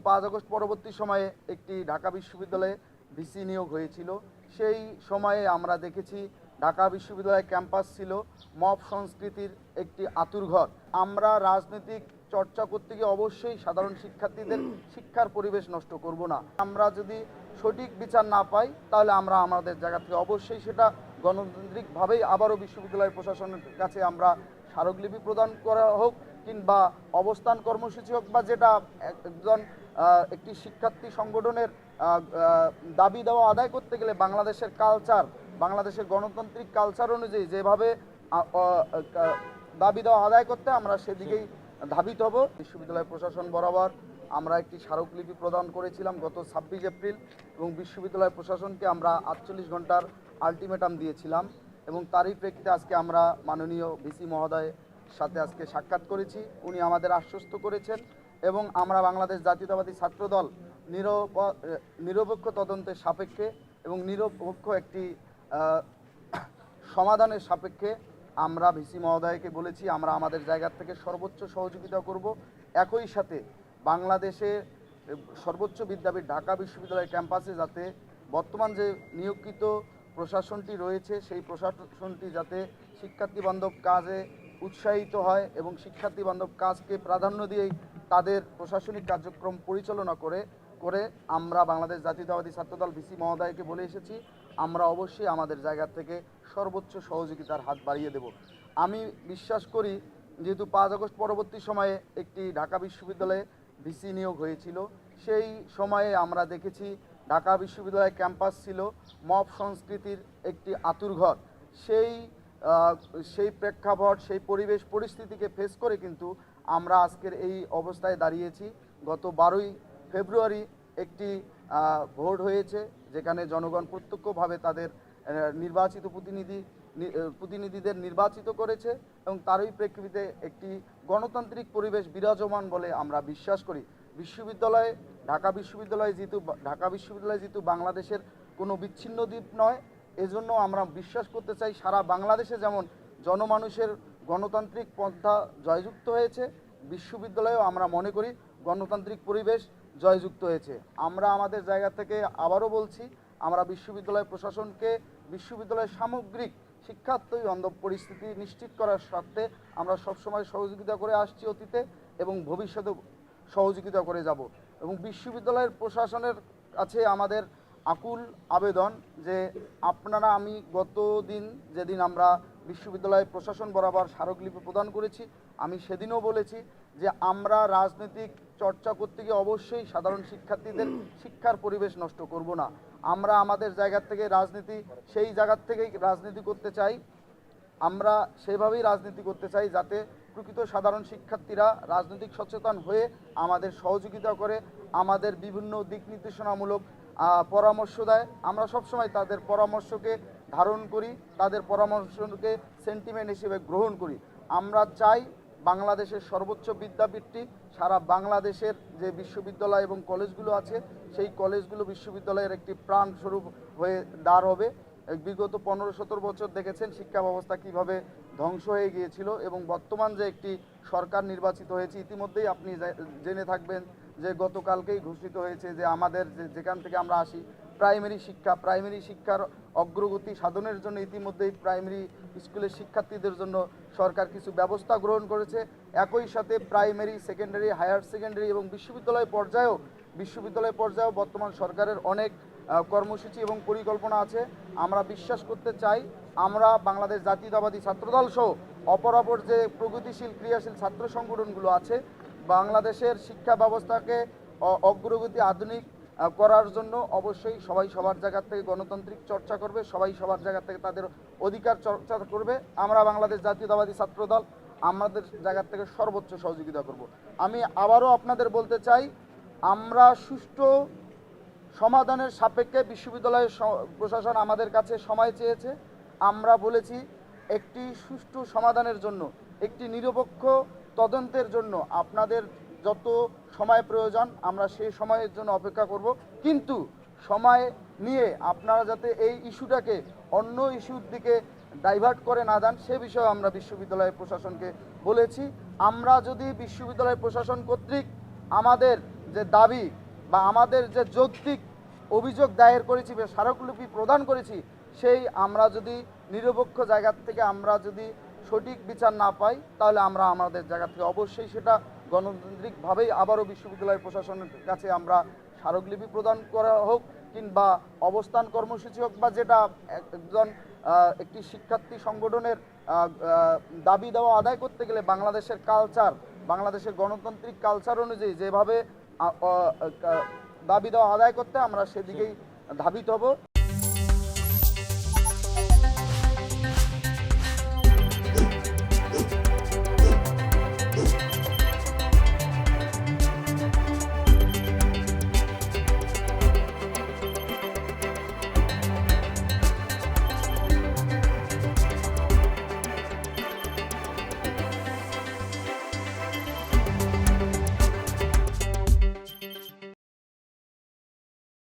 5 August পরবর্তী সময়ে একটি ঢাকা বিশ্ববিদ্যালয়ে ভিসি নিয়োগ হয়েছিল। সেই সময়ে আমরা দেখেছি ঢাকা বিশ্ববিদ্যালয় ক্যাম্পাস ছিল মব সংস্কৃতির একটি আঁতুড়ঘর। আমরা রাজনৈতিক চর্চা করতে গিয়ে অবশ্যই সাধারণ শিক্ষার্থীদের শিক্ষার পরিবেশ নষ্ট করব না। আমরা যদি সঠিক বিচার না পাই তাহলে আমরা আমাদের জায়গা থেকে অবশ্যই সেটা গণতান্ত্রিকভাবেই আবারও বিশ্ববিদ্যালয় প্রশাসনের কাছে আমরা স্মারকলিপি প্রদান করা হোক কিংবা অবস্থান কর্মসূচি হোক বা যেটা একজন একটি শিক্ষার্থী সংগঠনের দাবি দেওয়া আদায় করতে গেলে বাংলাদেশের কালচার, বাংলাদেশের গণতান্ত্রিক কালচার অনুযায়ী যেভাবে দাবি দেওয়া আদায় করতে আমরা সেদিকেই ধাবিত হব। বিশ্ববিদ্যালয় প্রশাসন বরাবর আমরা একটি স্মারকলিপি প্রদান করেছিলাম গত 26 এপ্রিল এবং বিশ্ববিদ্যালয় প্রশাসনকে আমরা 48 ঘন্টার আলটিমেটাম দিয়েছিলাম এবং তারই প্রেক্ষিতে আজকে আমরা মাননীয় ভিসি মহোদয়ের সাথে আজকে সাক্ষাৎ করেছি। উনি আমাদের আশ্বস্ত করেছেন এবং আমরা বাংলাদেশ জাতীয়তাবাদী ছাত্রদল নিরপেক্ষ তদন্তের সাপেক্ষে এবং নিরপেক্ষ একটি সমাধানের সাপেক্ষে আমরা ভিসি মহোদয়কে বলেছি আমরা আমাদের জায়গা থেকে সর্বোচ্চ সহযোগিতা করব। একই সাথে বাংলাদেশে সর্বোচ্চ বিদ্যাপীঠ ঢাকা বিশ্ববিদ্যালয় ক্যাম্পাসে যাতে বর্তমান যে নিয়োগকৃত প্রশাসনটি রয়েছে সেই প্রশাসনটি যাতে শিক্ষার্থী বান্ধব কাজে উৎসাহিত হয় এবং শিক্ষার্থী বান্ধব কাজকে প্রাধান্য দিয়েই তাদের প্রশাসনিক কার্যক্রম পরিচালনা করে আমরা বাংলাদেশ জাতীয়তাবাদী ছাত্রদল ভিসি মহোদয়কে বলে এসেছি আমরা অবশ্যই আমাদের জায়গা থেকে সর্বোচ্চ সহযোগিতার হাত বাড়িয়ে দেব। আমি বিশ্বাস করি যেহেতু 5 আগস্ট পরবর্তী সময়ে একটি ঢাকা বিশ্ববিদ্যালয়ে ভিসি নিয়োগ হয়েছিল, সেই সময়ে আমরা দেখেছি ঢাকা বিশ্ববিদ্যালয় ক্যাম্পাস ছিল মব সংস্কৃতির একটি আঁতুড়ঘর। সেই প্রেক্ষাপট, সেই পরিবেশ পরিস্থিতিকে ফেস করে কিন্তু আমরা আজকের এই অবস্থায় দাঁড়িয়েছি। গত 12ই ফেব্রুয়ারি একটি ভোট হয়েছে যেখানে জনগণ প্রত্যক্ষভাবে তাদের নির্বাচিত প্রতিনিধিদের নির্বাচিত করেছে এবং তারই প্রেক্ষিতে একটি গণতান্ত্রিক পরিবেশ বিরাজমান বলে আমরা বিশ্বাস করি। ঢাকা বিশ্ববিদ্যালয় যেহেতু বাংলাদেশের কোনো বিচ্ছিন্ন দ্বীপ নয়, এজন্য আমরা বিশ্বাস করতে চাই সারা বাংলাদেশে যেমন জনমানুষের গণতান্ত্রিক পন্থা জয়যুক্ত হয়েছে, বিশ্ববিদ্যালয়েও আমরা মনে করি গণতান্ত্রিক পরিবেশ জয়যুক্ত হয়েছে। আমরা আমাদের জায়গা থেকে আবারও বলছি আমরা বিশ্ববিদ্যালয় প্রশাসনকে বিশ্ববিদ্যালয়ের সামগ্রিক শিক্ষার্থী বান্ধব পরিস্থিতি নিশ্চিত করার স্বার্থে আমরা সবসময় সহযোগিতা করে আসছি অতীতে এবং ভবিষ্যতে সহযোগিতা করে যাব এবং বিশ্ববিদ্যালয়ের প্রশাসনের কাছে আমাদের আকুল আবেদন যে আপনারা যেদিন আমরা বিশ্ববিদ্যালয় প্রশাসন বরাবর স্মারকলিপি প্রদান করেছি আমি সেদিনও বলেছি যে আমরা রাজনৈতিক চর্চা করতে গিয়ে অবশ্যই সাধারণ শিক্ষার্থীদের শিক্ষার পরিবেশ নষ্ট করব না। আমরা আমাদের জায়গা থেকে সেই জায়গার থেকেই রাজনীতি করতে চাই, আমরা সেভাবেই রাজনীতি করতে চাই যাতে প্রকৃত সাধারণ শিক্ষার্থীরা রাজনৈতিক সচেতন হয়ে আমাদের সহযোগিতা করে, আমাদের বিভিন্ন দিক নির্দেশনামূলক পরামর্শ দেয়। আমরা সবসময় তাদের পরামর্শকে ধারণ করি, তাদের পরামর্শকে সেন্টিমেন্ট হিসেবে গ্রহণ করি। আমরা চাই বাংলাদেশের সর্বোচ্চ বিদ্যাপীঠটি সারা বাংলাদেশের যে বিশ্ববিদ্যালয় এবং কলেজগুলো আছে সেই কলেজগুলো বিশ্ববিদ্যালয়ের একটি প্রাণস্বরূপ হয়ে দাঁড় হবে। বিগত 15-17 বছর দেখেছেন শিক্ষা ব্যবস্থা কীভাবে ধ্বংস হয়ে গিয়েছিল এবং বর্তমান যে একটি সরকার নির্বাচিত হয়েছে ইতিমধ্যেই আপনি জেনে থাকবেন যে গতকালকেই ঘোষিত হয়েছে যে আমাদের যেখান থেকে আমরা আসি প্রাইমারি শিক্ষার অগ্রগতি সাধনের জন্য ইতিমধ্যেই প্রাইমারি স্কুলের শিক্ষার্থীদের জন্য সরকার কিছু ব্যবস্থা গ্রহণ করেছে। একই সাথে প্রাইমারি, সেকেন্ডারি, হায়ার সেকেন্ডারি এবং বিশ্ববিদ্যালয় পর্যায়েও বর্তমান সরকারের অনেক কর্মসূচি এবং পরিকল্পনা আছে। আমরা বিশ্বাস করতে চাই আমরা বাংলাদেশ জাতীয়তাবাদী ছাত্রদল সহ অপরাপর যে প্রগতিশীল ক্রিয়াশীল ছাত্র সংগঠনগুলো আছে বাংলাদেশের শিক্ষা ব্যবস্থাকে অগ্রগতি আধুনিক করার জন্য অবশ্যই সবাই সবার জায়গা থেকে গণতান্ত্রিক চর্চা করবে, সবাই সবার জায়গা থেকে তাদের অধিকার চর্চা করবে। আমরা বাংলাদেশ জাতীয়তাবাদী ছাত্রদল আমাদের জায়গা থেকে সর্বোচ্চ সহযোগিতা করব। আমি আবারও আপনাদের বলতে চাই আমরা সুষ্ঠু সমাধানের সাপেক্ষে বিশ্ববিদ্যালয়ের প্রশাসন আমাদের কাছে সময় চেয়েছে। আমরা বলেছি একটি সুষ্ঠু সমাধানের জন্য, একটি নিরপেক্ষ তদন্তের জন্য আপনাদের যত সময় প্রয়োজন আমরা সেই সময়ের জন্য অপেক্ষা করব, কিন্তু সময় নিয়ে আপনারা যাতে এই ইস্যুটাকে অন্য ইস্যুর দিকে ডাইভার্ট করে না দেন সে বিষয়ে আমরা বিশ্ববিদ্যালয় প্রশাসনকে বলেছি। আমরা যদি বিশ্ববিদ্যালয় প্রশাসন কর্তৃক আমাদের যে দাবি বা আমাদের যে যৌক্তিক অভিযোগ দায়ের করেছি বা স্মারকলিপি প্রদান করেছি, সেই আমরা যদি নিরপেক্ষ জায়গা থেকে আমরা যদি সঠিক বিচার না পাই, তাহলে আমরা আমাদের জায়গা থেকে অবশ্যই সেটা গণতান্ত্রিকভাবেই আবারও বিশ্ববিদ্যালয় প্রশাসনের কাছে আমরা স্মারকলিপি প্রদান করা হোক কিংবা অবস্থান কর্মসূচি হোক, বা যেটা একজন একটি শিক্ষার্থী সংগঠনের দাবি দেওয়া আদায় করতে গেলে বাংলাদেশের কালচার, বাংলাদেশের গণতান্ত্রিক কালচার অনুযায়ী যেভাবে দাবি দেওয়া আদায় করতে আমরা সেদিকেই ধাবিত হব।